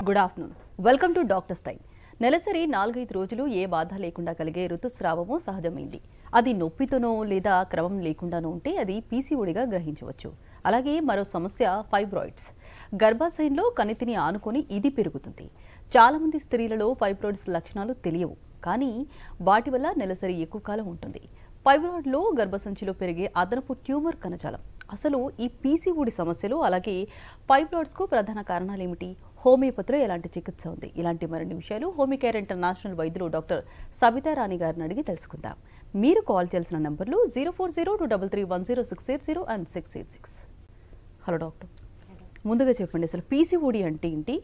Good afternoon. Welcome to doctors time. నెలసరి 4-5 రోజులు ఏ బాధ లేకుండా కలిగే ఋతుస్రావము సహజమైంది. అది నొప్పితోనో లేదా క్రమం లేకుండానో ఉంటే అది పీసీఓడిగా గ్రహించవచ్చు. అలాగే మరో సమస్య ఫైబ్రాయిడ్స్. గర్భాశయంలో కణితిని ఆనుకొని ఇది పెరుగుతుంది. చాలామంది స్త్రీలలో ఫైబ్రాయిడ్స్ లక్షణాలు తెలియవు, కానీ వాటి వల్ల నెలసరి ఎక్కువ కాలం ఉంటుంది. ఫైబ్రాయిడ్లో గర్భసంచిలో పెరిగే అదనపు ట్యూమర్ కణజాలం. అసలు ఈ పీసీఓడి సమస్యలు అలాగే ఫైబ్రాయిడ్స్కు ప్రధాన కారణాలు ఏమిటి, హోమియోపతిలో ఎలాంటి చికిత్స ఉంది, ఇలాంటి మరిన్ని విషయాలు హోమియోకేర్ ఇంటర్నేషనల్ వైద్యులు డాక్టర్ సబితా రాణి గారిని అడిగి తెలుసుకుందాం. మీరు కాల్ చేయాల్సిన నంబర్లు 0402331060 అండ్ 686. హలో డాక్టర్, ముందుగా చెప్పండి అసలు పీసీఓడి అంటే ఏంటి,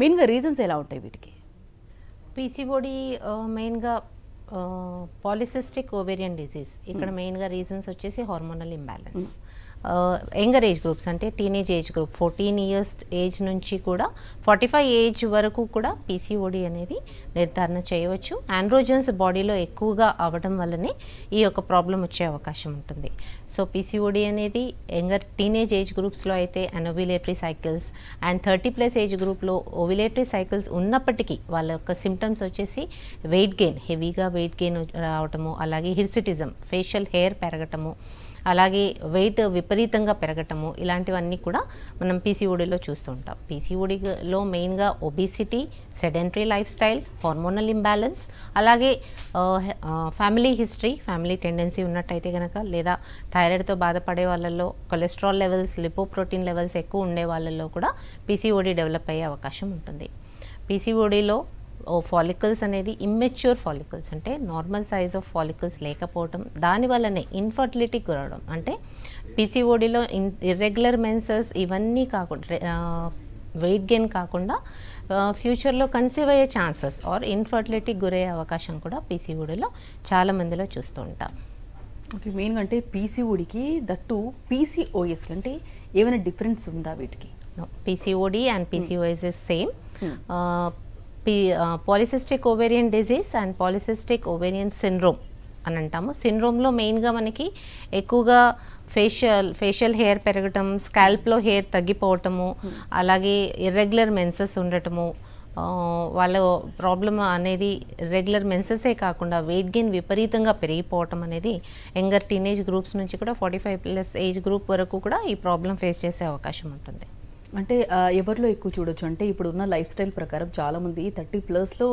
మెయిన్గా రీజన్స్ ఎలా ఉంటాయి వీటికి? పీసీఓడి మెయిన్గా పాలిసిస్టిక్ ఓవేరియన్ డిజీజ్. ఇక్కడ మెయిన్గా రీజన్స్ వచ్చేసి hormonal imbalance. Younger age groups అంటే teenage age group 14 years age నుంచి కూడా 45 ఏజ్ వరకు కూడా పీసీఓడి అనేది నిర్ధారణ చేయవచ్చు. ఆండ్రోజన్స్ బాడీలో ఎక్కువగా అవ్వడం వల్లనే ఈ యొక్క ప్రాబ్లం వచ్చే అవకాశం ఉంటుంది. సో పీసీఓడి అనేది యంగర్ టీనేజ్ ఏజ్ గ్రూప్స్లో అయితే అనోవ్యులేటరీ సైకిల్స్ అండ్ 30+ ఏజ్ గ్రూప్లో ఓవ్యులేటరీ సైకిల్స్ ఉన్నప్పటికీ వాళ్ళ యొక్క సిమ్టమ్స్ వచ్చేసి వెయిట్ గెయిన్, హెవీగా వెయిట్ గెయిన్ రావటము, అలాగే హిర్సిటిజం, ఫేషియల్ హెయిర్ పెరగటము, అలాగే వెయిట్ విపరీతంగా పెరగటము, ఇలాంటివన్నీ కూడా మనం పీసీఓడిలో చూస్తూ ఉంటాం. పీసీఓడిలో మెయిన్గా obesity, sedentary life style, hormonal imbalance, అలాగే ఫ్యామిలీ హిస్టరీ, ఫ్యామిలీ టెండెన్సీ ఉన్నట్టయితే కనుక, లేదా థైరాయిడ్తో బాధపడే వాళ్ళల్లో కొలెస్ట్రాల్ లెవెల్స్, లిపోప్రోటీన్ లెవెల్స్ ఎక్కువ ఉండే వాళ్ళల్లో కూడా పీసీఓడి డెవలప్ అయ్యే అవకాశం ఉంటుంది. పీసీఓడిలో ఫాలికల్స్ అనేది ఇమ్మెచ్యూర్ ఫాలికల్స్ అంటే నార్మల్ సైజ్ ఆఫ్ ఫాలికల్స్ లేకపోవడం, దానివల్లనే ఇన్ఫర్టిలిటీ గురవడం. అంటే పీసీఓడిలో ఇర్రెగ్యులర్ మెన్సెస్ ఇవన్నీ కాకుండా వెయిట్ గెయిన్ కాకుండా ఫ్యూచర్లో కన్సీవ్ అయ్యే ఛాన్సెస్ ఆర్ ఇన్ఫర్టిలిటీకి గురయ్యే అవకాశం కూడా పీసీఓడిలో చాలా మందిలో చూస్తూ ఉంటాం. ఓకే, మెయిన్గా అంటే పీసీఓడికి దట్టు పీసీఓఎస్ అంటే ఏమైనా డిఫరెన్స్ ఉందా వీటికి? PCOD and PCOS is same. Polycystic ovarian disease and polycystic ovarian syndrome అని అంటాము. సిండ్రోమ్లో మెయిన్గా మనకి ఎక్కువగా ఫేషియల్ హెయిర్ పెరగటం, స్కాల్ప్లో హెయిర్ తగ్గిపోవటము, అలాగే ఇర్రెగ్యులర్ మెన్సెస్ ఉండటము, వాళ్ళ ప్రాబ్లమ్ అనేది రెగ్యులర్ మెన్సెసే కాకుండా వెయిట్ గెయిన్ విపరీతంగా పెరిగిపోవటం అనేది యంగర్ టీనేజ్ గ్రూప్స్ నుంచి కూడా 45+ ఏజ్ గ్రూప్ వరకు కూడా ఈ ప్రాబ్లం ఫేస్ చేసే అవకాశం ఉంటుంది. అంటే ఎవరిలో ఎక్కువ చూడొచ్చు అంటే ఇప్పుడున్న లైఫ్ స్టైల్ ప్రకారం చాలామంది 30+లో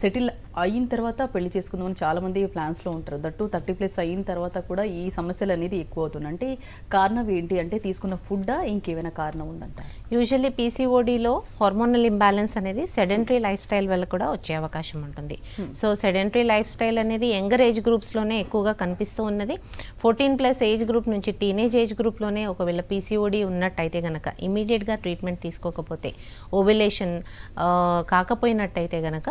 సెటిల్ అయిన తర్వాత పెళ్లి చేసుకుందామని చాలామంది ప్లాన్స్లో ఉంటారు. దట్టు 30+ అయిన తర్వాత కూడా ఈ సమస్యలు అనేది ఎక్కువ అవుతున్నాయి. అంటే కారణం ఏంటి అంటే తీసుకున్న ఫుడ్డా ఇంకేమైనా కారణం ఉందంట? యూజువల్లీ పీసీఓడిలో హార్మోనల్ ఇంబ్యాలెన్స్ అనేది సెడెంటరీ లైఫ్ స్టైల్ వల్ల కూడా వచ్చే అవకాశం ఉంటుంది. సో సెడెంటరీ లైఫ్ స్టైల్ అనేది యంగర్ ఏజ్ గ్రూప్స్లోనే ఎక్కువగా కనిపిస్తూ ఉన్నది. 14+ ఏజ్ గ్రూప్ నుంచి టీనేజ్ ఏజ్ గ్రూప్లోనే ఒకవేళ పీసీఓడి ఉన్నట్టయితే కనుక ఇమీడియట్గా ట్రీట్మెంట్ తీసుకోకపోతే, ఓవ్యులేషన్ కాకపోయినట్టయితే కనుక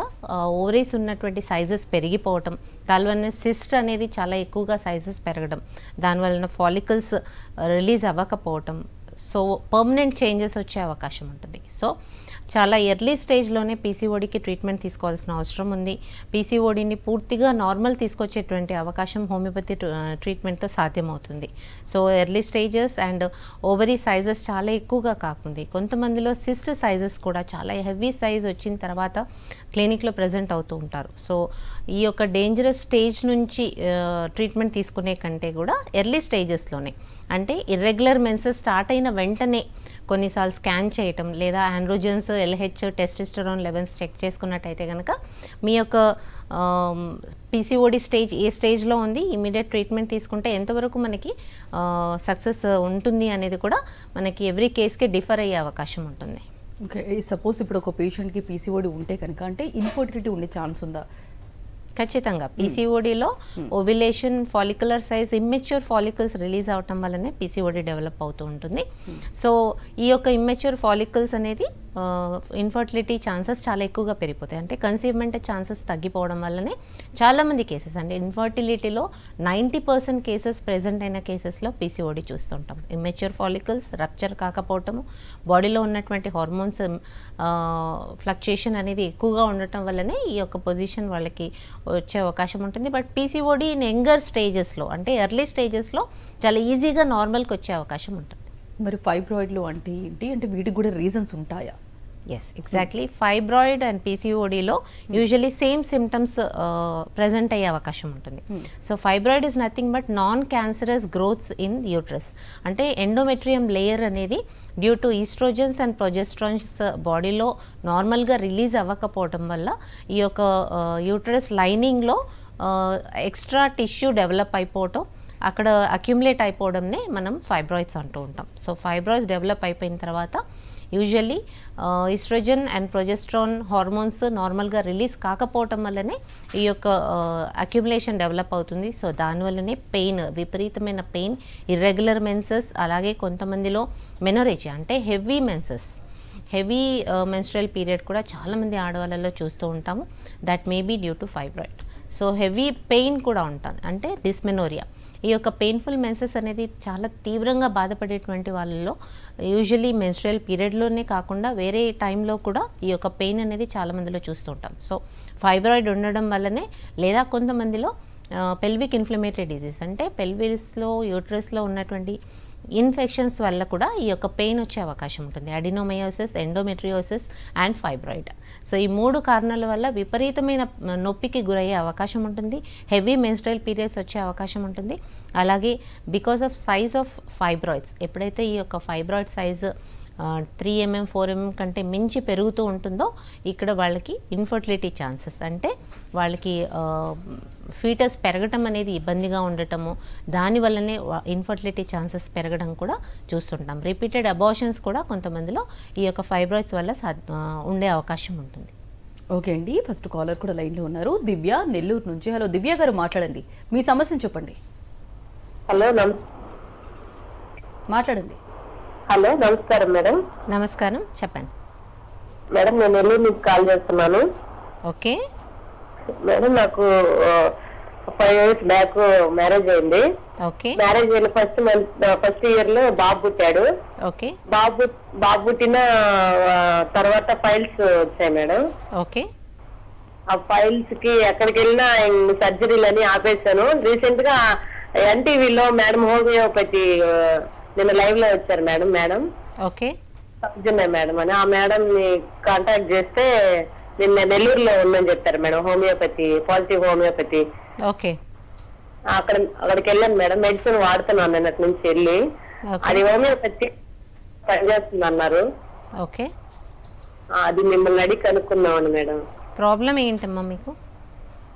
ఓవరీస్ ఉన్నటువంటి సైజెస్ పెరిగిపోవటం, దానివల్ల సిస్ట్ అనేది చాలా ఎక్కువగా సైజెస్ పెరగడం, దానివలన ఫాలికల్స్ రిలీజ్ అవ్వకపోవటం, సో పర్మనెంట్ చేంజెస్ వచ్చే అవకాశం ఉంటుంది. సో చాలా ఎర్లీ స్టేజ్లోనే పీసీఓడికి ట్రీట్మెంట్ తీసుకోవాల్సిన అవసరం ఉంది. పీసీఓడిని పూర్తిగా నార్మల్ తీసుకొచ్చేటువంటి అవకాశం హోమియోపతి ట్రీట్మెంట్తో సాధ్యమవుతుంది. So early stages and ovary sizes చాలా ఎక్కువగా కాకుండా కొంతమందిలో సిస్ట్ సైజెస్ కూడా చాలా హెవీ సైజ్ వచ్చిన తర్వాత క్లినిక్లో ప్రజెంట్ అవుతూ ఉంటారు. సో ఈ యొక్క డేంజరస్ స్టేజ్ నుంచి ట్రీట్మెంట్ తీసుకునే కంటే కూడా ఎర్లీ స్టేజెస్లోనే, అంటే ఇర్రెగ్యులర్ మెన్సెస్ స్టార్ట్ అయిన వెంటనే కొన్నిసార్లు స్కాన్ చేయటం, లేదా androgens, LH, testosterone levels check చేసుకున్నట్టయితే కనుక మీ యొక్క పీసీఓడి స్టేజ్ ఏ స్టేజ్లో ఉంది, ఇమీడియట్ ట్రీట్మెంట్ తీసుకుంటే ఎంతవరకు మనకి సక్సెస్ ఉంటుంది అనేది కూడా మనకి ఎవ్రీ కేస్కి డిఫర్ అయ్యే అవకాశం ఉంటుంది. ఓకే, సపోజ్ ఇప్పుడు ఒక పేషెంట్కి పీసీఓడి ఉంటే కనుక అంటే ఇన్ఫర్టిలిటీ ఉండే ఛాన్స్ ఉందా? ఖచ్చితంగా పీసీఓడిలో ovulation, follicular size, immature follicles release అవటం వల్లనే పీసీఓడి డెవలప్ అవుతూ ఉంటుంది. సో ఈ యొక్క ఇమ్మెచ్యూర్ ఫాలికల్స్ అనేది ఇన్ఫర్టిలిటీ ఛాన్సెస్ చాలా ఎక్కువగా పెరిగిపోతాయి. అంటే కన్సీవ్మెంట్ ఛాన్సెస్ తగ్గిపోవడం వల్లనే చాలామంది కేసెస్, అంటే ఇన్ఫర్టిలిటీలో 90% కేసెస్ ప్రెజెంట్ అయిన కేసెస్లో పీసీఓడి చూస్తుంటాం. ఇమ్మెచ్యూర్ ఫాలికల్స్ రప్చర్ కాకపోవటము, బాడీలో ఉన్నటువంటి హార్మోన్స్ ఫ్లక్చుయేషన్ అనేది ఎక్కువగా ఉండటం వల్లనే ఈ యొక్క పొజిషన్ వాళ్ళకి వచ్చే అవకాశం ఉంటుంది. బట్ పీసీఓడి ఇన్ యంగర్ స్టేజెస్లో, అంటే ఎర్లీ స్టేజెస్లో చాలా ఈజీగా నార్మల్కి వచ్చే అవకాశం ఉంటుంది. మరి ఫైబ్రాయిడ్లు అంటే ఏంటి, అంటే వీటికి కూడా రీజన్స్ ఉంటాయా? ఎస్ ఎగ్జాక్ట్లీ ఫైబ్రాయిడ్ అండ్ పీసీఓడిలో యూజువలీ సేమ్ సిమ్టమ్స్ ప్రజెంట్ అయ్యే అవకాశం ఉంటుంది. So fibroid is nothing but non cancerous growths in uterus. అంటే ఎండోమెట్రియం లేయర్ అనేది due to estrogens and progesterones బాడీలో నార్మల్గా రిలీజ్ అవ్వకపోవటం వల్ల ఈ యొక్క యూట్రస్ లైనింగ్లో ఎక్స్ట్రా టిష్యూ డెవలప్ అయిపోవటం, అక్కడ అక్యుములేట్ అయిపోవడంనే మనం ఫైబ్రాయిడ్స్ అంటూ ఉంటాం. సో ఫైబ్రాయిడ్స్ డెవలప్ అయిపోయిన తర్వాత usually estrogen and progesterone hormones నార్మల్గా రిలీజ్ కాకపోవటం వల్లనే ఈ యొక్క అక్యుములేషన్ డెవలప్ అవుతుంది. సో దానివల్లనే పెయిన్, విపరీతమైన పెయిన్, ఇర్రెగ్యులర్ మెన్సెస్, అలాగే కొంతమందిలో మెనోరేజియా అంటే heavy menses, heavy menstrual period కూడా చాలామంది ఆడవాళ్ళలో చూస్తూ ఉంటాము. That may be due to fibroid. So heavy pain కూడా ఉంటుంది, అంటే డిస్మెనోరియా. ఈ యొక్క పెయిన్ఫుల్ మెన్సెస్ అనేది చాలా తీవ్రంగా బాధపడేటువంటి వాళ్ళలో యూజువలీ మెన్స్ట్రల్ పీరియడ్లోనే కాకుండా వేరే టైంలో కూడా ఈ యొక్క పెయిన్ అనేది చాలామందిలో చూస్తుంటాం. సో ఫైబ్రాయిడ్ ఉండడం వల్లనే, లేదా కొంతమందిలో పెల్విక్ ఇన్ఫ్లమేటరీ డిజీజ్ అంటే పెల్విస్లో యూట్రస్లో ఉన్నటువంటి ఇన్ఫెక్షన్స్ వల్ల కూడా ఈ యొక్క పెయిన్ వచ్చే అవకాశం ఉంటుంది. Adenomyosis, endometriosis and fibroid. So ఈ 3 కారణాల వల్ల విపరీతమైన నొప్పికి గురయ్యే అవకాశం ఉంటుంది, హెవీ మెన్స్ట్రల్ పీరియడ్స్ వచ్చే అవకాశం ఉంటుంది. అలాగే because of size of fibroids, ఎప్పుడైతే ఈ యొక్క ఫైబ్రాయిడ్ సైజు 3 mm 4 mm కంటే మించి పెరుగుతూ ఉంటుందో ఇక్కడ వాళ్ళకి ఇన్ఫర్టిలిటీ ఛాన్సెస్, అంటే వాళ్ళకి ఫీటస్ పెరగటం అనేది ఇబ్బందిగా ఉండటము, దానివల్లనే ఇన్ఫర్టిలిటీ ఛాన్సెస్ పెరగడం కూడా చూస్తుంటాం. రిపీటెడ్ అబార్షన్స్ కూడా కొంతమందిలో ఈ యొక్క ఫైబ్రాయిడ్స్ వల్ల ఉండే అవకాశం ఉంటుంది. ఓకే అండి, ఫస్ట్ కాలర్ కూడా లైన్లో ఉన్నారు. దివ్య నెల్లూరు నుంచి. హలో దివ్య గారు, మాట్లాడండి, మీ సమస్యను చెప్పండి. హలో మాట్లాడండి. హలో నమస్కారం మేడం. నమస్కారం, చెప్పండి మేడం. నేను నెల్లూరు నుంచి కాల్ చేస్తున్నాను. ఓకే మేడం, నాకు 5 years బ్యాక్ మ్యారేజ్ అయింది. ఓకే మ్యారేజ్ అయిన ఫస్ట్ ఇయర్ లో బాబు పుట్టాడు. ఓకే బాబు పుట్టిన తర్వాత ఫైల్స్ వచ్చాయి మేడం. ఓకే ఆ ఫైల్స్ కి ఎక్కడికి వెళ్ళినా సర్జరీలని ఆపేశాను. రీసెంట్ గా ఎన్టీవీలో మేడం హోమియోపతి నిన్న లైవ్ లో వచ్చారు మేడం. ఓకే సౌజన్య మేడం అని, ఆ మేడం ని కాంటాక్ట్ చేస్తే నిన్న నెల్లూరులో ఉందని చెప్పారు madam. Homeopathy, positive homeopathy. Okay అక్కడికి వెళ్ళాను మేడం. మెడిసిన్ వాడుతున్నాను నిన్నటి నుంచి వెళ్ళి. అది హోమియోపతి పనిచేస్తుంది అన్నారు. ఓకే అది మిమ్మల్ని అడిగి కనుక్కున్నామని మేడం. ప్రాబ్లం ఏంటమ్మా మీకు?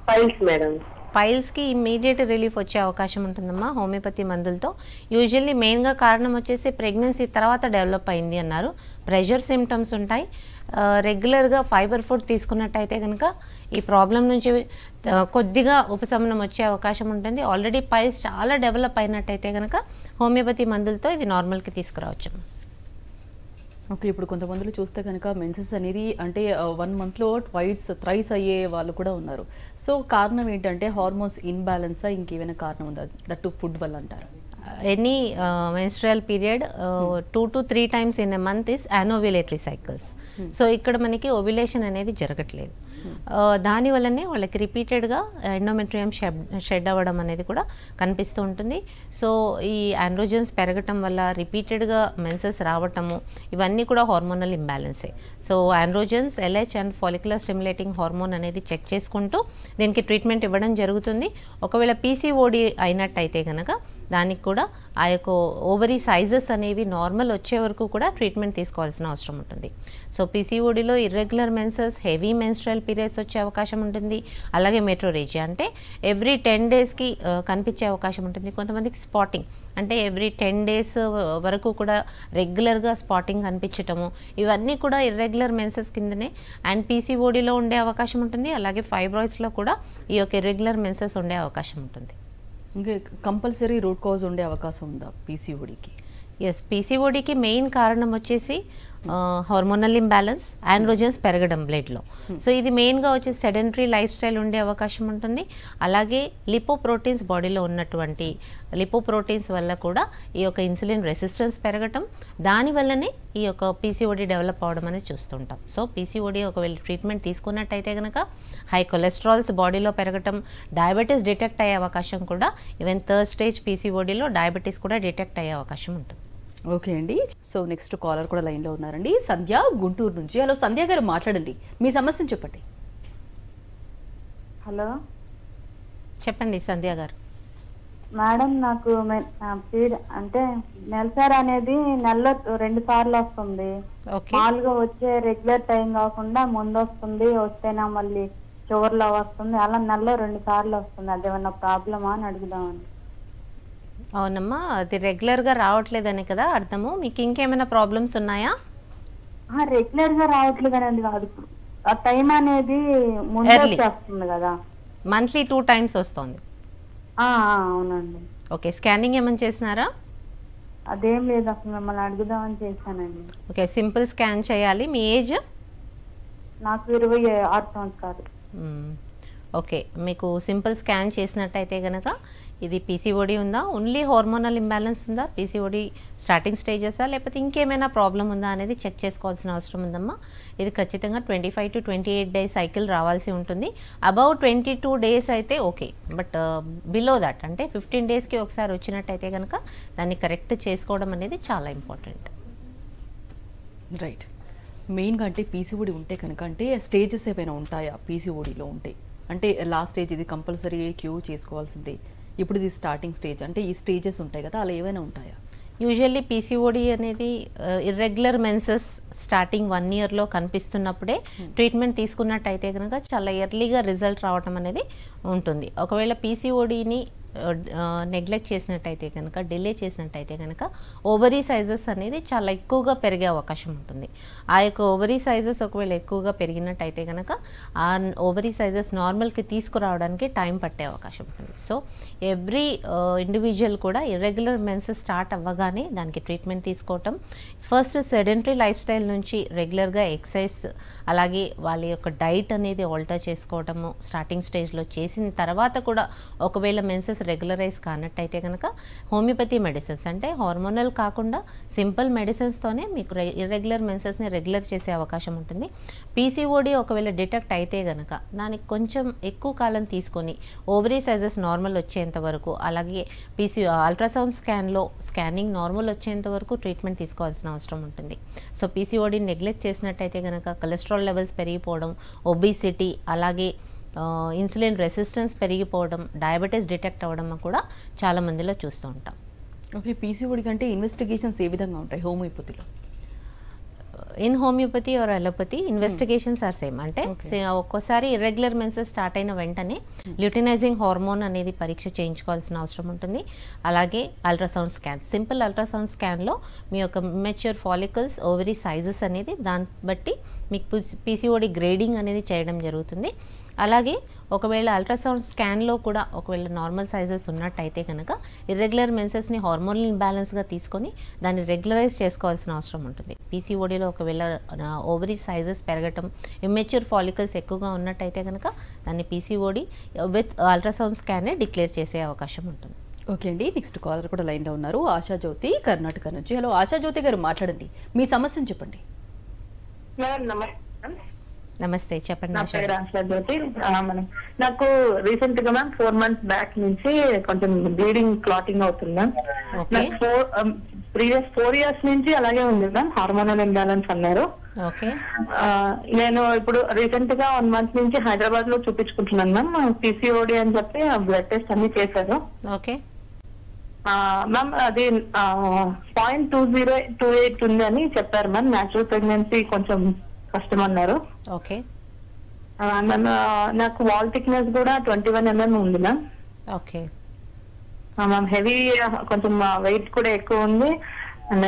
Files madam. పైల్స్కి ఇమ్మీడియట్ రిలీఫ్ వచ్చే అవకాశం ఉంటుందమ్మా హోమియోపతి మందులతో. యూజువల్లీ మెయిన్గా కారణం వచ్చేసి ప్రెగ్నెన్సీ తర్వాత డెవలప్ అయింది అన్నారు. ప్రెషర్ సిమ్టమ్స్ ఉంటాయి. రెగ్యులర్గా ఫైబర్ ఫుడ్ తీసుకున్నట్టయితే కనుక ఈ ప్రాబ్లం నుంచి కొద్దిగా ఉపశమనం వచ్చే అవకాశం ఉంటుంది. ఆల్రెడీ పైల్స్ చాలా డెవలప్ అయినట్టయితే కనుక హోమియోపతి మందులతో ఇది నార్మల్కి తీసుకురావచ్చు. ఓకే, ఇప్పుడు కొంతమందిలో చూస్తే కనుక మెన్సెస్ అనేది అంటే 1 monthలో థ్రైస్ అయ్యే వాళ్ళు కూడా ఉన్నారు. సో కారణం ఏంటంటే హార్మోన్స్ ఇన్బ్యాలెన్సా, ఇంకేమైనా కారణం ఉందా? దట్ ఫుడ్ వల్ల అంటారు. Any menstrual period 2 to 3 times in a month is anovulatory cycles. So ఇక్కడ మనకి ఓవ్యులేషన్ అనేది జరగట్లేదు. దానివల్లనే వాళ్ళకి రిపీటెడ్గా ఎండోమెట్రియం షెడ్ అవ్వడం అనేది కూడా కనిపిస్తూ ఉంటుంది. సో ఈ ఆండ్రోజన్స్ పెరగటం వల్ల రిపీటెడ్గా మెన్సెస్ రావటము ఇవన్నీ కూడా హార్మోనల్ ఇంబ్యాలెన్సే. So androgens, LH and follicular stimulating hormone అనేది చెక్ చేసుకుంటూ దీనికి ట్రీట్మెంట్ ఇవ్వడం జరుగుతుంది. ఒకవేళ PCOD అయినట్టయితే కనుక దానికి కూడా ఆ యొక్క ఓవరీ సైజెస్ అనేవి నార్మల్ వచ్చే వరకు కూడా ట్రీట్మెంట్ తీసుకోవాల్సిన అవసరం ఉంటుంది. సో PCODలో irregular menses, heavy menstrual periods వచ్చే అవకాశం ఉంటుంది. అలాగే మెట్రోరేజియా అంటే ఎవ్రీ 10 daysకి కనిపించే అవకాశం ఉంటుంది. కొంతమందికి స్పాటింగ్ అంటే ఎవ్రీ 10 days వరకు కూడా రెగ్యులర్గా స్పాటింగ్ కనిపించటము, ఇవన్నీ కూడా ఇర్రెగ్యులర్ మెన్సెస్ కిందనే. అండ్ PCODలో ఉండే అవకాశం ఉంటుంది. అలాగే ఫైబ్రాయిడ్స్లో కూడా ఈ యొక్క ఇర్రెగ్యులర్ మెన్సెస్ ఉండే అవకాశం ఉంటుంది. ఇంకా కంపల్సరీ రూట్ కాజ్ ఉండే అవకాశం ఉందా PCODకి? ఎస్, PCODకి మెయిన్ కారణం వచ్చేసి హార్మోనల్ ఇంబ్యాలెన్స్, ఆండ్రోజన్స్ పెరగడం బ్లడ్లో. సో ఇది మెయిన్గా వచ్చేసి సెడెంటరీ లైఫ్ స్టైల్ ఉండే అవకాశం ఉంటుంది. అలాగే లిపోప్రోటీన్స్ బాడీలో ఉన్నటువంటి లిపోప్రోటీన్స్ వల్ల కూడా ఈ యొక్క ఇన్సులిన్ రెసిస్టెన్స్ పెరగటం, దానివల్లనే ఈ యొక్క PCOD డెవలప్ అవ్వడం అనేది చూస్తుంటాం. సో PCOD ఒకవేళ ట్రీట్మెంట్ తీసుకున్నట్టయితే కనుక హై కొలెస్ట్రాల్స్ బాడీలో పెరగటం, డయాబెటీస్ డిటెక్ట్ అయ్యే అవకాశం కూడా, ఈవెన్ 3rd stage PCODలో డయాబెటీస్ కూడా డిటెక్ట్ అయ్యే అవకాశం ఉంటుంది. ఓకే అండి. సో నెక్స్ట్ కాలర్ కూడా లైన్లో ఉన్నారండి. సంధ్య గుంటూరు నుంచి. హలో సంధ్య గారు, మాట్లాడండి, మీ సమస్యను చెప్పండి. హలో చెప్పండి సంధ్య గారు. మేడం, నాకు అంటే నెలసరి అనేది నెలలో 2 సార్లు వస్తుంది. ఓకే మామూలుగా వచ్చే రెగ్యులర్ టైం కాకుండా ముందు వస్తుంది, వస్తేనా మళ్ళీ చివర్లో వస్తుంది, అలా నెలలో 2 సార్లు వస్తుంది. అదేమన్నా ప్రాబ్లమా అని అడుగుదామని. అవునమ్మా, అది రెగ్యులర్గా రావట్లేదని కదా అర్థము. మీకు ఇంకేమైనా ప్రాబ్లమ్స్ ఉన్నాయా? రెగ్యులర్ గా రావట్లేదు అనేది కాదు, ఆ టైం అనేది ముందు Early. వచ్చేస్తుంది కదా. మంత్లీ 2 times వస్తుంది. అవునండి. ఓకే, స్కానింగ్ ఏమైనా చేసినారా? అదేం లేదు, అసలు మిమ్మల్ని అడుగుదామని చేశానండి. ఓకే, సింపుల్ స్కాన్ చేయాలి. మీ ఏజ్? నాకు 26 సంవత్సరాలు. ఓకే, మీకు సింపుల్ స్కాన్ చేసినట్టయితే కనుక ఇది పీసీఓడి ఉందా, ఓన్లీ హార్మోనల్ ఇంబ్యాలెన్స్ ఉందా, పీసీఓడి స్టార్టింగ్ స్టేజెసా, లేకపోతే ఇంకేమైనా ప్రాబ్లం ఉందా అనేది చెక్ చేసుకోవాల్సిన అవసరం ఉందమ్మా. ఇది ఖచ్చితంగా 25 to 28 days సైకిల్ రావాల్సి ఉంటుంది. అబౌవ్ 22 days అయితే ఓకే, బట్ బిలో దట్ అంటే 15 daysకి ఒకసారి వచ్చినట్టయితే కనుక దాన్ని కరెక్ట్ చేసుకోవడం అనేది చాలా ఇంపార్టెంట్. రైట్. మెయిన్గా అంటే పీసీఓడి ఉంటే కనుక అంటే స్టేజెస్ ఏమైనా ఉంటాయా పీసీఓడిలో ఉంటే? అంటే లాస్ట్ స్టేజ్ ఇది కంపల్సరీ క్యూర్ చేసుకోవాల్సిందే, ఇప్పుడు ఇది స్టార్టింగ్ స్టేజ్, అంటే ఈ స్టేజెస్ ఉంటాయి కదా, అలా ఏమైనా ఉంటాయా? యూజువల్లీ పీసీఓడి అనేది ఇర్రెగ్యులర్ మెన్సెస్ స్టార్టింగ్ 1 yearలో కనిపిస్తున్నప్పుడే ట్రీట్మెంట్ తీసుకున్నట్టయితే కనుక చాలా ఎర్లీగా రిజల్ట్ రావడం అనేది ఉంటుంది. ఒకవేళ పీసీఓడిని నెగ్లెక్ట్ చేసినట్టయితే కనుక, డిలే చేసినట్టయితే కనుక ఓవరీ సైజెస్ అనేది చాలా ఎక్కువగా పెరిగే అవకాశం ఉంటుంది. ఆ యొక్క ఓవరీ సైజెస్ ఒకవేళ ఎక్కువగా పెరిగినట్టయితే కనుక ఆ ఓవరీ సైజెస్ నార్మల్కి తీసుకురావడానికి టైం పట్టే అవకాశం ఉంటుంది. సో ఎవ్రీ ఇండివిజువల్ కూడా ఇర్రెగ్యులర్ మెన్సెస్ స్టార్ట్ అవ్వగానే దానికి ట్రీట్మెంట్ తీసుకోవటం, ఫస్ట్ సెడెంటరీ లైఫ్ స్టైల్ నుంచి రెగ్యులర్గా ఎక్సర్సైజ్, అలాగే వాళ్ళ యొక్క డైట్ అనేది ఆల్టర్ చేసుకోవటము స్టార్టింగ్ స్టేజ్లో చేసిన తర్వాత కూడా ఒకవేళ మెన్సెస్ రెగ్యులరైజ్ కానట్టయితే కనుక హోమియోపతి మెడిసిన్స్ అంటే హార్మోనల్ కాకుండా సింపుల్ మెడిసిన్స్తోనే మీకు ఇర్రెగ్యులర్ మెన్సెస్ని రెగ్యులర్ చేసే అవకాశం ఉంటుంది. పీసీఓడి ఒకవేళ డిటెక్ట్ అయితే కనుక దానికి కొంచెం ఎక్కువ కాలం తీసుకొని ఓవరీ సైజెస్ నార్మల్ వచ్చేంత వరకు, అలాగే అల్ట్రాసౌండ్ స్కానింగ్ నార్మల్ వచ్చేంత వరకు ట్రీట్మెంట్ తీసుకోవాల్సిన అవసరం ఉంటుంది. సో పీసీఓడిని నెగ్లెక్ట్ చేసినట్టయితే కనుక కొలెస్ట్రాల్ లెవెల్స్ పెరిగిపోవడం, ఒబిసిటీ, అలాగే ఇన్సులిన్ రెసిస్టెన్స్ పెరిగిపోవడం, డయాబెటీస్ డిటెక్ట్ అవ్వడం కూడా చాలా మందిలో చూస్తూ ఉంటాం. ఓకే, పీసీఓడి కంటే ఇన్వెస్టిగేషన్స్ ఏ విధంగా ఉంటాయి హోమియోపతిలో? In homeopathy or allopathy investigations are same. అంటే ఒక్కోసారి ఇర్రెగ్యులర్ మెన్సెస్ స్టార్ట్ అయిన వెంటనే ల్యూటినైజింగ్ హార్మోన్ అనేది పరీక్ష చేయించుకోవాల్సిన అవసరం ఉంటుంది. అలాగే అల్ట్రాసౌండ్ స్కాన్, సింపుల్ అల్ట్రాసౌండ్ స్కాన్లో మీ యొక్క మెచ్యూర్ ఫాలికల్స్, ఓవరీ సైజెస్ అనేది దాన్ని బట్టి మీకు పీసీఓడి గ్రేడింగ్ అనేది చేయడం జరుగుతుంది. అలాగే ఒకవేళ అల్ట్రాసౌండ్ స్కాన్లో కూడా ఒకవేళ నార్మల్ సైజెస్ ఉన్నట్టయితే కనుక ఇర్రెగ్యులర్ మెన్సెస్ని హార్మోనల్ ఇంబ్యాలెన్స్గా తీసుకొని దాన్ని రెగ్యులరైజ్ చేసుకోవాల్సిన అవసరం ఉంటుంది. పీసీఓడిలో ఒకవేళ ఓవరీ సైజెస్ పెరగటం, ఇమ్మెచ్యూర్ ఫాలికల్స్ ఎక్కువగా ఉన్నట్టయితే కనుక దాన్ని పీసీఓడి విత్ అల్ట్రాసౌండ్ స్కానే డిక్లేర్ చేసే అవకాశం ఉంటుంది. ఓకే అండి, నెక్స్ట్ కాలర్ కూడా లైన్లో ఉన్నారు. ఆశాజ్యోతి కర్ణాటక నుంచి. హలో ఆశాజ్యోతి గారు, మాట్లాడండి, మీ సమస్యను చెప్పండి. నమస్తే, చెప్పండి. నా పేరు ఆశాజ్యోతి. నాకు రీసెంట్ గా మ్యామ్ 4 months బ్యాక్ నుంచి కొంచెం బ్లీడింగ్, క్లాటింగ్ అవుతుంది మ్యామ్. నాకు ప్రీవియస్ 4 years నుంచి అలాగే ఉంది మ్యామ్, హార్మోనల్ ఇంబ్యాలెన్స్ అన్నారు. ఓకే, నేను ఇప్పుడు రీసెంట్ గా 1 month నుంచి హైదరాబాద్ లో చూపించుకుంటున్నాను మ్యామ్. పీసీఓడి అని చెప్పి బ్లడ్ టెస్ట్ అన్ని చేశారు. ఓకే మ్యామ్, అది 0.2028 ఉంది అని చెప్పారు మ్యామ్. న్యాచురల్ ప్రెగ్నెన్సీ కొంచెం కష్టం అన్నారు. ఓకే మ్యామ్, నాకు వాల్ థిక్నెస్ కూడా 21 mm ఉంది మ్యామ్. ఓకే మ్యామ్, హెవీ, కొంచెం వెయిట్ కూడా ఎక్కువ ఉంది. అండ్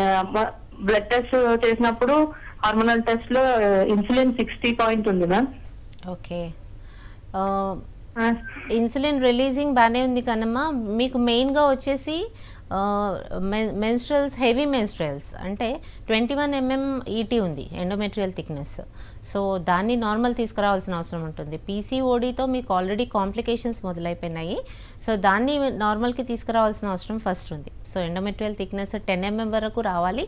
బ్లడ్ టెస్ట్ చేసినప్పుడు హార్మోనల్ టెస్ట్ లో ఇన్సులిన్ 60 point ఉంది మ్యామ్. ఓకే, ఇన్సులిన్ రిలీజింగ్ బాగానే ఉంది కనమ్మా. మీకు మెయిన్గా వచ్చేసి మెన్స్ట్రల్స్, హెవీ మెన్స్ట్రల్స్ అంటే 21 mm ఈటీ ఉంది, ఎండోమెట్రియల్ థిక్నెస్. సో దాన్ని నార్మల్ తీసుకురావాల్సిన అవసరం ఉంటుంది. పీసీఓడితో మీకు ఆల్రెడీ కాంప్లికేషన్స్ మొదలైపోయినాయి. సో దాన్ని నార్మల్కి తీసుకురావాల్సిన అవసరం ఫస్ట్ ఉంది. సో ఎండోమెట్రియల్ థిక్నెస్ 10 mm వరకు రావాలి.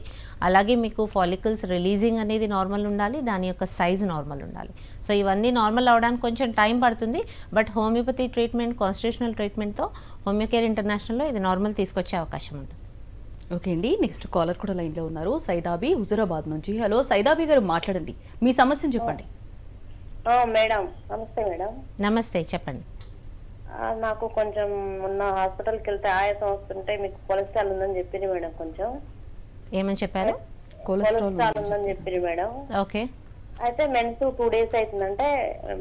అలాగే మీకు ఫాలికల్స్ రిలీజింగ్ అనేది నార్మల్ ఉండాలి, దాని యొక్క సైజ్ నార్మల్ ఉండాలి. సో ఇవన్నీ నార్మల్ అవడానికి కొంచెం టైం పడుతుంది. బట్ హోమియోపతి ట్రీట్మెంట్, కాన్స్టిట్యూషనల్ ట్రీట్మెంట్తో హోమియోకేర్ ఇంటర్నేషనల్లో ఇది నార్మల్ తీసుకొచ్చే అవకాశం ఉంటుంది. ఓకే అండి, నెక్స్ట్ కాలర్ కూడా లైన్లో ఉన్నారు. సైదాబి హుజురాబాద్ నుంచి. హలో సైదాబి గారు, మాట్లాడండి, మీ సమస్యను చెప్పండి. మేడం నమస్తే మేడం. నమస్తే, చెప్పండి. నాకు కొంచెం మొన్న హాస్పిటల్కి వెళ్తే ఆయాసం వస్తుంటే మీకు కొలెస్ట్రాల్ ఉందని చెప్పింది మేడం. కొంచెం ఏమని చెప్పారు? కొలెస్ట్రాల్ ఉందని చెప్పింది మేడం. ఓకే. అయితే మెన్స్ 2 days అవుతుందంటే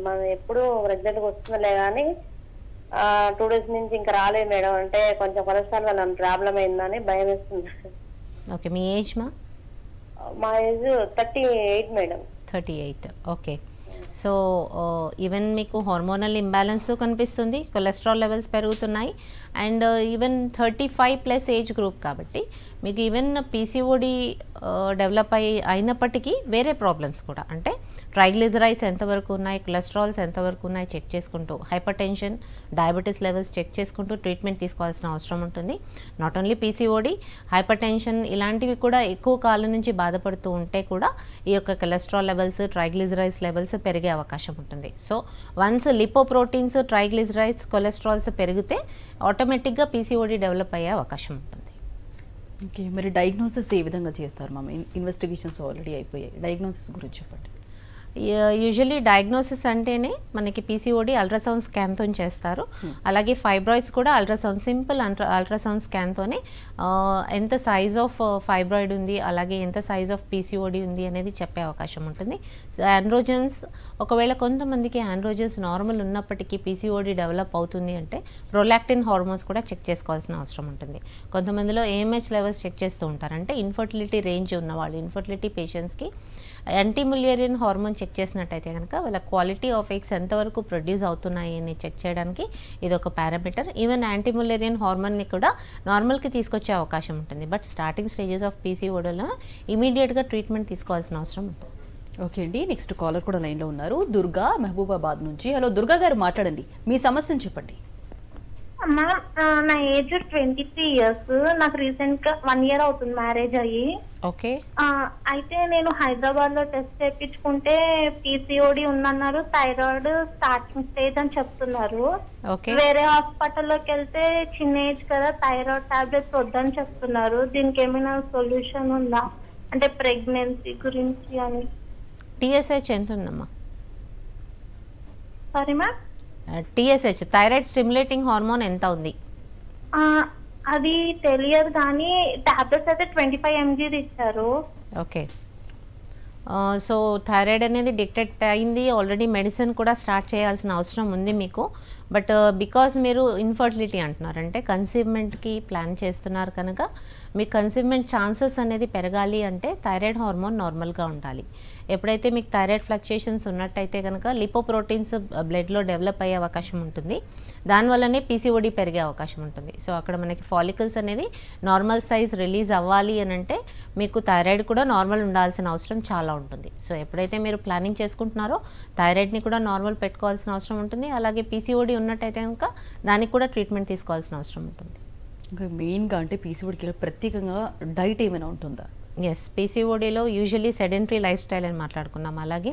మనం ఎప్పుడు రెగ్యులర్గా వస్తుందిలే కానీ 2 days నుంచి ఇంకా రాలేదు మేడం. అంటే కొంచెం కొలెస్ట్రాల్ వల్ల ప్రాబ్లం అయిందని భయం వేస్తుంది. ఓకే, మీ ఏజ్ మా age 38 madam. 38. Okay. So even మీకు హార్మోనల్ ఇంబ్యాలెన్స్ కనిపిస్తుంది, కొలెస్ట్రాల్ లెవెల్స్ పెరుగుతున్నాయి, అండ్ ఈవెన్ 35+ ఏజ్ గ్రూప్ కాబట్టి మీకు ఈవెన్ పీసీఓడి డెవలప్ అయినప్పటికీ వేరే ప్రాబ్లమ్స్ కూడా, అంటే ట్రైగ్లిజరైడ్స్ ఎంతవరకు ఉన్నాయి, కొలెస్ట్రాల్స్ ఎంతవరకు ఉన్నాయి చెక్ చేసుకుంటూ, hypertension, diabetes levels check చేసుకుంటూ ట్రీట్మెంట్ తీసుకోవాల్సిన అవసరం ఉంటుంది. Not only PCOD, hypertension ఇలాంటివి కూడా ఎక్కువ కాలం నుంచి బాధపడుతూ ఉంటే కూడా ఈ యొక్క కొలెస్ట్రాల్ లెవెల్స్, ట్రైగ్లిజరైడ్స్ లెవెల్స్ పెరిగే అవకాశం ఉంటుంది. So once lipoproteins, triglycerides, cholesterols పెరిగితే ఆటోమేటిక్గా పీసీఓడి డెవలప్ అయ్యే అవకాశం ఉంటుంది. ఓకే, మరి డయాగ్నోసిస్ ఏ విధంగా చేస్తారు మ్యామ్? ఇన్వెస్టిగేషన్స్ ఆల్రెడీ అయిపోయాయి, డయాగ్నోసిస్ గురించి చెప్పండి. యూజువలీ డయాగ్నోసిస్ అంటేనే మనకి పీసీఓడి అల్ట్రాసౌండ్ స్కాన్తో చేస్తారు. అలాగే ఫైబ్రాయిడ్స్ కూడా అల్ట్రాసౌండ్, సింపుల్ అల్ట్రాసౌండ్ స్కాన్తోనే ఎంత సైజ్ ఆఫ్ ఫైబ్రాయిడ్ ఉంది, అలాగే ఎంత సైజ్ ఆఫ్ పీసీఓడి ఉంది అనేది చెప్పే అవకాశం ఉంటుంది. ఆండ్రోజన్స్, ఒకవేళ కొంతమందికి ఆండ్రోజన్స్ నార్మల్ ఉన్నప్పటికీ పీసీఓడి డెవలప్ అవుతుంది అంటే ప్రొలాక్టిన్ హార్మోన్స్ కూడా చెక్ చేసుకోవాల్సిన అవసరం ఉంటుంది. కొంతమందిలో ఏఎంహెచ్ లెవెల్స్ చెక్ చేస్తూ ఉంటారు, అంటే ఇన్ఫర్టిలిటీ రేంజ్ ఉన్నవాళ్ళు, ఇన్ఫర్టిలిటీ పేషెంట్స్కి యాంటీములేరియన్ హార్మోన్ చెక్ చేసినట్టయితే కనుక వాళ్ళ క్వాలిటీ ఆఫ్ ఎగ్స్ ఎంతవరకు ప్రొడ్యూస్ అవుతున్నాయి అని చెక్ చేయడానికి ఇది ఒక పారామీటర్. ఈవెన్ యాంటీములేరియన్ హార్మోన్ని కూడా నార్మల్కి తీసుకొచ్చే అవకాశం ఉంటుంది. బట్ స్టార్టింగ్ స్టేజెస్ ఆఫ్ పీసీఓడిలో ఇమీడియట్గా ట్రీట్మెంట్ తీసుకోవాల్సిన అవసరం ఉంటుంది. ఓకే అండి, నెక్స్ట్ కాలర్ కూడా లైన్లో ఉన్నారు. దుర్గా మహబూబాబాద్ నుంచి. హలో దుర్గా గారు, మాట్లాడండి, మీ సమస్యను చెప్పండి. అమ్మా, నా ఏజ్ 23 years. నాకు రీసెంట్ గా 1 year అవుతుంది మ్యారేజ్ అయ్యి. ఓకే. అయితే నేను హైదరాబాద్ లో టెస్ట్ చేయించుకుంటే పీసీఓడి ఉందన్నారు, థైరాయిడ్ స్టార్టింగ్ స్టేజ్ అని చెప్తున్నారు. ఓకే. వేరే హాస్పిటల్లోకి వెళ్తే చిన్న ఏజ్ కదా, థైరాయిడ్ టాబ్లెట్స్ వద్దని చెప్తున్నారు. దీనికి ఏమైనా సొల్యూషన్ ఉందా, అంటే ప్రెగ్నెన్సీ గురించి అని? టీఎస్హెచ్ ఎంత ఉందమ్మా? Sorry ma'am? TSH, thyroid stimulating hormone ఎంత ఉంది? అది తెలియదు కానీ టాబ్లెట్స్ అయితే 25 mg ఇచ్చారు. ఓకే. సో థైరాయిడ్ అనేది డిటెక్ట్ అయింది ఆల్రెడీ, మెడిసిన్ కూడా స్టార్ట్ చేయాల్సిన అవసరం ఉంది మీకు. బట్ బికాస్ మీరు ఇన్ఫర్టిలిటీ అంటున్నారు, అంటే కన్సీవ్మెంట్కి ప్లాన్ చేస్తున్నారు కనుక మీకు కన్సీవ్మెంట్ ఛాన్సెస్ అనేది పెరగాలి అంటే థైరాయిడ్ హార్మోన్ నార్మల్గా ఉండాలి. ఎప్పుడైతే మీకు థైరాయిడ్ ఫ్లక్చుయేషన్స్ ఉన్నట్టయితే కనుక లిపోప్రోటీన్స్ బ్లడ్లో డెవలప్ అయ్యే అవకాశం ఉంటుంది, దానివల్లనే పీసీఓడి పెరిగే అవకాశం ఉంటుంది. సో అక్కడ మనకి ఫాలికల్స్ అనేది నార్మల్ సైజ్ రిలీజ్ అవ్వాలి అని అంటే మీకు థైరాయిడ్ కూడా నార్మల్ ఉండాల్సిన అవసరం చాలా ఉంటుంది. సో ఎప్పుడైతే మీరు ప్లానింగ్ చేసుకుంటున్నారో థైరాయిడ్ని కూడా నార్మల్ పెట్టుకోవాల్సిన అవసరం ఉంటుంది. అలాగే పీసీఓడి ఉన్నట్టయితే కనుక దానికి కూడా ట్రీట్మెంట్ తీసుకోవాల్సిన అవసరం ఉంటుంది. ఇంకా మెయిన్గా అంటే పీసీఓడికి ప్రత్యేకంగా డైట్ ఏమైనా ఉంటుందా? ఎస్, పీసీఓడిలో యూజువలీ సెడెంటరీ లైఫ్ స్టైల్ అని మాట్లాడుకున్నాం. అలాగే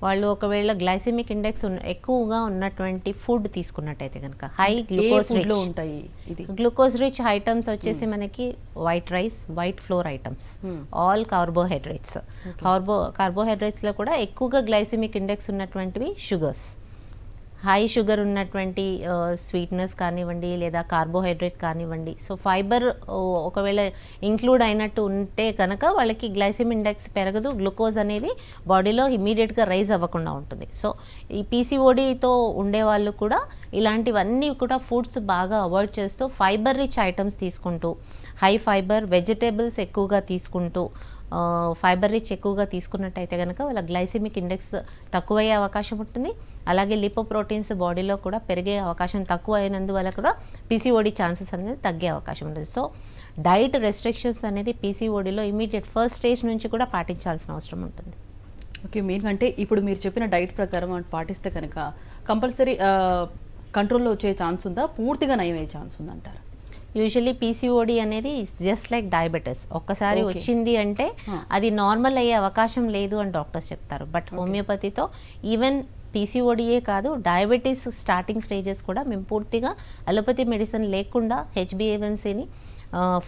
వాళ్ళు ఒకవేళ గ్లైసెమిక్ ఇండెక్స్ ఎక్కువగా ఉన్నటువంటి ఫుడ్ తీసుకున్నట్టయితే కనుక హై గ్లూకోజ్ రిచ్ ఉంటాయి. గ్లూకోజ్ రిచ్ ఐటమ్స్ వచ్చేసి మనకి white rice, white flour items, all carbohydrates. కార్బోహైడ్రేట్స్లో కూడా ఎక్కువగా గ్లైసెమిక్ ఇండెక్స్ ఉన్నటువంటివి షుగర్స్, హై షుగర్ ఉన్నటువంటి స్వీట్నెస్ కానివ్వండి లేదా కార్బోహైడ్రేట్ కానివ్వండి. సో ఫైబర్ ఒకవేళ ఇంక్లూడ్ అయినట్టు ఉంటే కనుక వాళ్ళకి గ్లైసెమిక్ ఇండెక్స్ పెరగదు, గ్లూకోజ్ అనేది బాడీలో ఇమీడియట్గా రైజ్ అవ్వకుండా ఉంటుంది. సో ఈ పీసీఓడితో ఉండేవాళ్ళు కూడా ఇలాంటివన్నీ కూడా ఫుడ్స్ బాగా అవాయిడ్ చేస్తూ ఫైబర్ రిచ్ ఐటమ్స్ తీసుకుంటూ, హై ఫైబర్ వెజిటేబుల్స్ ఎక్కువగా తీసుకుంటూ, ఫైబర్ రిచ్ ఎక్కువగా తీసుకున్నట్టయితే కనుక వాళ్ళ గ్లైసెమిక్ ఇండెక్స్ తక్కువయ్యే అవకాశం ఉంటుంది. అలాగే లిపోప్రోటీన్స్ బాడీలో కూడా పెరిగే అవకాశం తక్కువ అయినందువల్ల కూడా పీసీఓడి ఛాన్సెస్ అనేది తగ్గే అవకాశం ఉంటుంది. సో డైట్ రెస్ట్రిక్షన్స్ అనేది పీసీఓడిలో ఇమీడియట్ ఫస్ట్ స్టేజ్ నుంచి కూడా పాటించాల్సిన అవసరం ఉంటుంది. ఓకే, మెయిన్ అంటే ఇప్పుడు మీరు చెప్పిన డైట్ ప్రకారం పాటిస్తే కనుక కంపల్సరీ కంట్రోల్లో వచ్చే ఛాన్స్ ఉందా, పూర్తిగా నయమయ్యే ఛాన్స్ ఉందంటారా? యూజువల్లీ పీసీఓడి అనేది జస్ట్ లైక్ డయాబెటీస్, ఒక్కసారి వచ్చింది అంటే అది నార్మల్ అయ్యే అవకాశం లేదు అని డాక్టర్స్ చెప్తారు. బట్ హోమియోపతితో ఈవెన్ పీసీఓడియే కాదు, డయాబెటీస్ స్టార్టింగ్ స్టేజెస్ కూడా మేము పూర్తిగా అలోపతి మెడిసిన్ లేకుండా హెచ్బిఏవన్సీని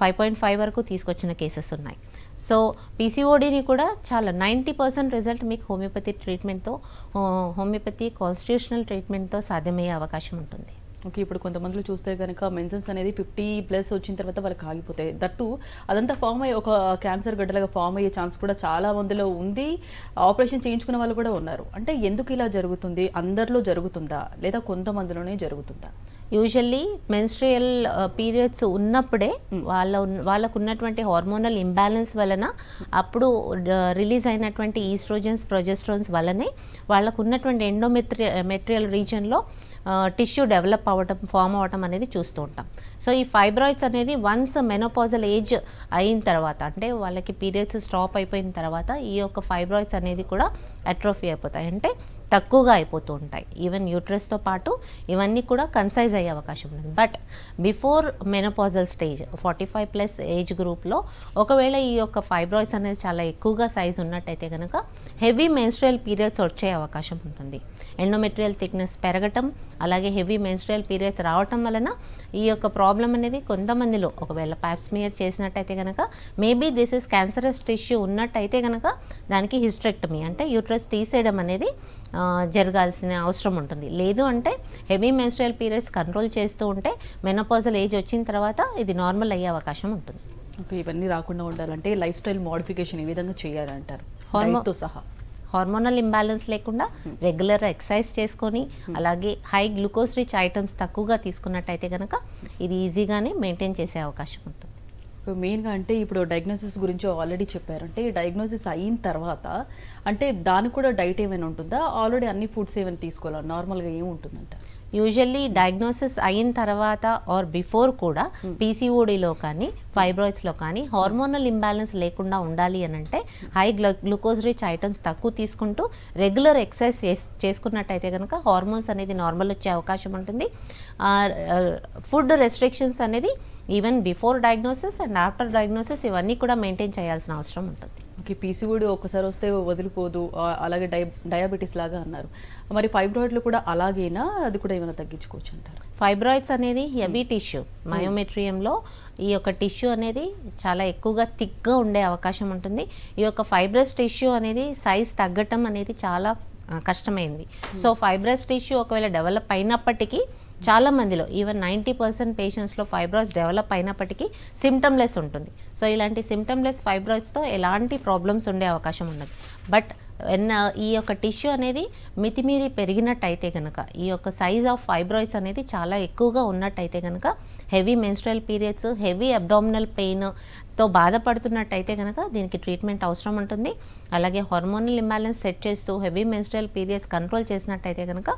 5.5 వరకు తీసుకొచ్చిన కేసెస్ ఉన్నాయి. సో పీసీఓడిని కూడా చాలా 90% రిజల్ట్ మీకు హోమియోపతి ట్రీట్మెంట్తో, హోమియోపతి కాన్స్టిట్యూషనల్ ట్రీట్మెంట్తో సాధ్యమయ్యే అవకాశం ఉంటుంది. ఓకే, ఇప్పుడు కొంతమందిలో చూస్తే కనుక మెన్సెన్స్ అనేది 50+ వచ్చిన తర్వాత వాళ్ళకి ఆగిపోతాయి. దట్టు అదంతా ఫామ్ అయ్యి ఒక క్యాన్సర్ గడ్డలాగా ఫామ్ అయ్యే ఛాన్స్ కూడా చాలా మందిలో ఉంది. ఆపరేషన్ చేయించుకున్న వాళ్ళు కూడా ఉన్నారు. అంటే ఎందుకు ఇలా జరుగుతుంది? అందరిలో జరుగుతుందా లేదా కొంతమందిలోనే జరుగుతుందా? యూజువల్లీ మెన్స్ట్రియల్ పీరియడ్స్ ఉన్నప్పుడే వాళ్ళకు ఉన్నటువంటి హార్మోనల్ ఇంబ్యాలెన్స్ వలన అప్పుడు రిలీజ్ అయినటువంటి ఈస్ట్రోజన్స్, ప్రొజెస్ట్రాన్స్ వల్లనే వాళ్ళకు ఉన్నటువంటి ఎండోమెట్రియల్ రీజన్లో టిష్యూ డెవలప్ అవ్వటం, ఫామ్ అవ్వటం అనేది చూస్తూ ఉంటాం. సో ఈ ఫైబ్రాయిడ్స్ అనేది వన్స్ మెనోపాజల్ ఏజ్ అయిన తర్వాత, అంటే వాళ్ళకి పీరియడ్స్ స్టాప్ అయిపోయిన తర్వాత ఈ యొక్క ఫైబ్రాయిడ్స్ అనేది కూడా అట్రోఫీ అయిపోతాయి, అంటే తక్కువగా అయిపోతూ ఉంటాయి. ఈవెన్ యూట్రస్తో పాటు ఇవన్నీ కూడా కన్సైజ్ అయ్యే అవకాశం ఉంది. But before menopausal stage 45+ age గ్రూప్లో ఒకవేళ ఈ యొక్క ఫైబ్రాయిడ్స్ అనేది చాలా ఎక్కువగా సైజ్ ఉన్నట్టయితే కనుక హెవీ మెన్స్ట్రియల్ పీరియడ్స్ వచ్చే అవకాశం ఉంటుంది. ఎండోమెట్రియల్ థిక్నెస్ పెరగటం, అలాగే హెవీ మెన్స్ట్రియల్ పీరియడ్స్ రావటం వలన ఈ యొక్క ప్రాబ్లం అనేది కొంతమందిలో ఒకవేళ ప్యాప్స్మియర్ చేసినట్టయితే కనుక maybe this is cancerous tissue ఉన్నట్టయితే కనుక దానికి హిస్టరెక్టమీ అంటే యూట్రస్ తీసేయడం అనేది జరగాల్సిన అవసరం ఉంటుంది. లేదు అంటే హెవీ మెన్స్ట్రియల్ పీరియడ్స్ కంట్రోల్ చేస్తూ ఉంటే మెనోపాజల్ ఏజ్ వచ్చిన తర్వాత ఇది నార్మల్ అయ్యే అవకాశం ఉంటుంది. ఓకే, ఇవన్నీ రాకుండా ఉండాలంటే లైఫ్ స్టైల్ మోడిఫికేషన్ ఏ విధంగా చేయాలంటారు? హార్మోన్తో సహా హార్మోనల్ ఇంబ్యాలెన్స్ లేకుండా రెగ్యులర్ ఎక్సర్సైజ్ చేసుకొని, అలాగే హై గ్లూకోజ్ రిచ్ ఐటమ్స్ తక్కువగా తీసుకున్నట్టయితే కనుక ఇది ఈజీగానే మెయింటైన్ చేసే అవకాశం ఉంటుంది. మెయిన్గా అంటే ఇప్పుడు డయాగ్నోసిస్ గురించి ఆల్రెడీ చెప్పారు. అంటే డయాగ్నోసిస్ అయిన తర్వాత అంటే దానికి కూడా డైట్ ఏమైనా ఉంటుందా? ఆల్రెడీ అన్ని ఫుడ్స్ ఏమైనా తీసుకోవాలా? నార్మల్గా ఏముంటుందంట? యూజువల్లీ డయాగ్నోసిస్ అయిన తర్వాత ఆర్ బిఫోర్ కూడా పీసీఓడిలో కానీ ఫైబ్రాయిడ్స్లో కానీ హార్మోనల్ ఇంబ్యాలెన్స్ లేకుండా ఉండాలి అని అంటే హై గ్లూకోజ్ రిచ్ ఐటమ్స్ తక్కువ తీసుకుంటూ రెగ్యులర్ ఎక్సర్సైజ్ చేసుకున్నట్టయితే కనుక హార్మోన్స్ అనేది నార్మల్ వచ్చే అవకాశం ఉంటుంది. ఫుడ్ రెస్ట్రిక్షన్స్ అనేది even before diagnosis and after diagnosis ఇవన్నీ కూడా మెయింటైన్ చేయాల్సిన అవసరం ఉంటుంది. ఓకే, పీసీఓడి ఒకసారి వస్తే వదిలిపోదు, అలాగే డయాబెటీస్ లాగా అన్నారు. మరి ఫైబ్రాయిడ్లు కూడా అలాగేనా? అది కూడా ఏమైనా తగ్గించుకోవచ్చు అంటారు? ఫైబ్రాయిడ్స్ అనేది హెవీ టిష్యూ, మయోమెట్రియంలో ఈ యొక్క టిష్యూ అనేది చాలా ఎక్కువగా థిక్గా ఉండే అవకాశం ఉంటుంది. ఈ యొక్క ఫైబ్రస్ టిష్యూ అనేది సైజ్ తగ్గటం అనేది చాలా కష్టమైంది. సో ఫైబ్రస్ టిష్యూ ఒకవేళ డెవలప్ అయినప్పటికీ చాలా మందిలో ఈవెన్ 90% పేషెంట్స్లో ఫైబ్రాయిడ్స్ డెవలప్ అయినప్పటికీ సిమ్టమ్లెస్ ఉంటుంది. సో ఇలాంటి సిమ్టమ్లెస్ ఫైబ్రాయిడ్స్తో ఎలాంటి ప్రాబ్లమ్స్ ఉండే అవకాశం ఉండదు. బట్ ఈ యొక్క టిష్యూ అనేది మితిమీరి పెరిగినట్టయితే కనుక, ఈ యొక్క సైజ్ ఆఫ్ ఫైబ్రాయిడ్స్ అనేది చాలా ఎక్కువగా ఉన్నట్టయితే కనుక heavy menstrual periods, heavy abdominal పెయిన్తో బాధపడుతున్నట్టయితే కనుక దీనికి ట్రీట్మెంట్ అవసరం ఉంటుంది. అలాగే హార్మోనల్ ఇంబ్యాలెన్స్ సెట్ చేస్తూ హెవీ మెన్స్ట్రల్ పీరియడ్స్ కంట్రోల్ చేసినట్టయితే కనుక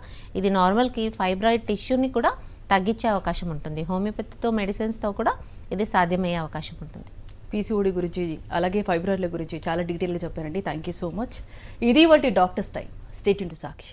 ఇది నార్మల్కి ఫైబ్రాయిడ్ టిష్యూని కూడా తగ్గించే అవకాశం ఉంటుంది. హోమియోపతితో మెడిసిన్స్తో కూడా ఇది సాధ్యమయ్యే అవకాశం ఉంటుంది. పీసీఓడి గురించి అలాగే ఫైబ్రాయిడ్ల గురించి చాలా డీటెయిల్గా చెప్పారండి. Thank you so much. ఇది వాటి doctors time. Stay tuned to Sakshi.